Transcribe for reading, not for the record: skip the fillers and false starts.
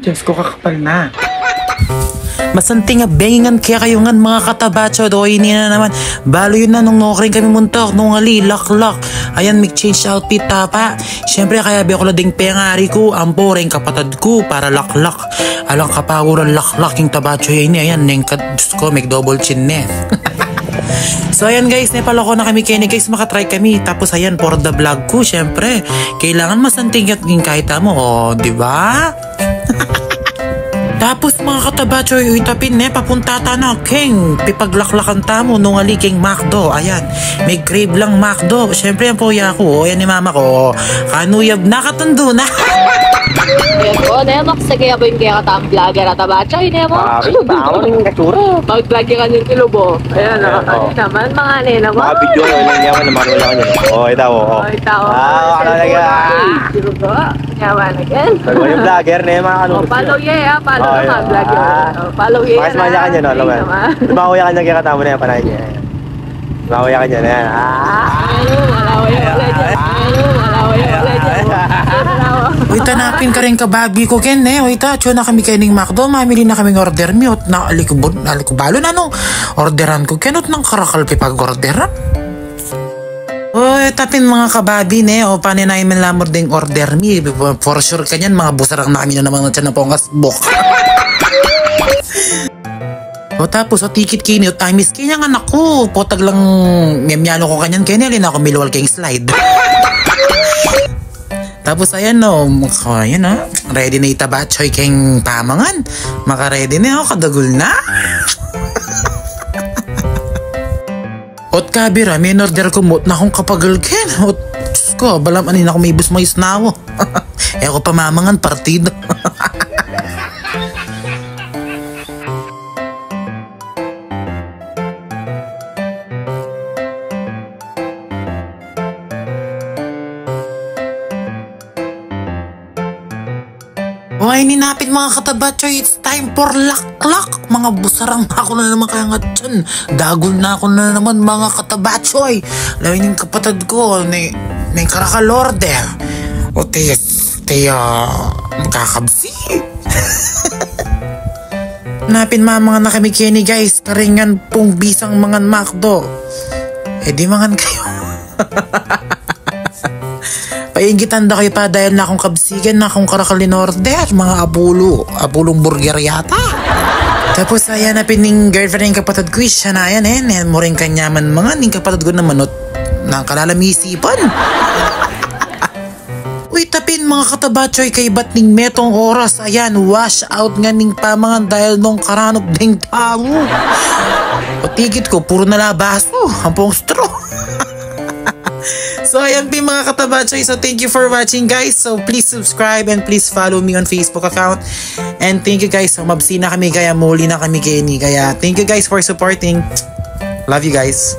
Diyos ko, kakapal na. Masanting nga bengingan kaya kayo nga mga katabacho do ini na naman balo yun na nung nokring kami muntok nung ali laklak ayan make change outfit tapa syempre kaya bi ako lading pengari ko ang poreng kapatid ko para laklak alang kapaguran laklak yung tabacho yun ayan neng ko make double chin ne. So ayan guys, nepaloko na kami kaya guys makatry kami tapos ayan for the vlog ko syempre kailangan masanting at kahit mo oh di ba? Tapos mga katabacho itapin papunta ta na king pipaglaklakan tamo nung aliking McDo ayan may crave lang McDo syempre yan po ko yan ni mama ko kanuyab nakatundo na. Nemo, Nemo, sige ako yung kaya katang vlogger at abacha, Nemo. Tama rin yung katsura. Mag-vlog ka ng kilubo. Ayan, ano naman, mga nena mo. Mga video lang yaman naman wala ka nyo. Oo, itaw. Oo, itaw. Ano talaga. Kilubo, yaman again. Pag yung vlogger, Nema, ano. Follow follow naman, vlogger. Follow ye. Makasmaya ka nyo, no? Lumakuya ka nyo kaya katama na yan, panay niya. Lumakuya ka nyo na yan. Uy, tanapin ka rin kababi ko, Ken, Uy, tacho na kami kaning McDo, mamili na kaming order mute na alikubalo na nung orderan ko, Kenot ng karakalpi pag-orderan. Uy, tapin mga kababi, o paninay man lamor ding order mi, for sure kanyan, mga busarang na kami na naman na pongas bok. O tapos, ticket kinyo, miss kanya nga naku, potag lang miyamyano ko kanyan, kanya rin ako milwal kayong slide. Tapos ayan ayan ready na itabachoy keng pamangan. Maka-ready na kadagol na. Ot kabira, may order ko mot na akong kapagal ken. Ot ko, balam anin ako may bus may snawo. Ako pamamangan partido. Ay, ninapit mga katabacho, it's time for laklak. Mga busarang ako na naman kaya nga dyan. Dagol na ako na naman mga katabacho. Lawin yung kapatid ko, may karakal order. O magkakabsi. Napin mga na kami Kenny guys, karingan pong bisang mga McDo. Di mangan kayo. Paingitan da kayo pa dahil na akong kabsigan na akong karakalin order mga apulong burger yata. Tapos ayan na pining girlfriend ng kapatid ko siya na yan mo rin kanyaman mga ning kapatid ko na manot ng kalalamisipan. Uy tapin mga katabachoy kay ba't ning metong oras ayan wash out nga ning pamangan dahil nung karanop ding tao. O tigit ko puro nalabaso hampong straw. So ayan mga katabachoy, so thank you for watching guys. So please subscribe and please follow me on Facebook account. And thank you guys, so mabsi na kami kaya muli na kami Kenny. Kaya thank you guys for supporting. Love you guys.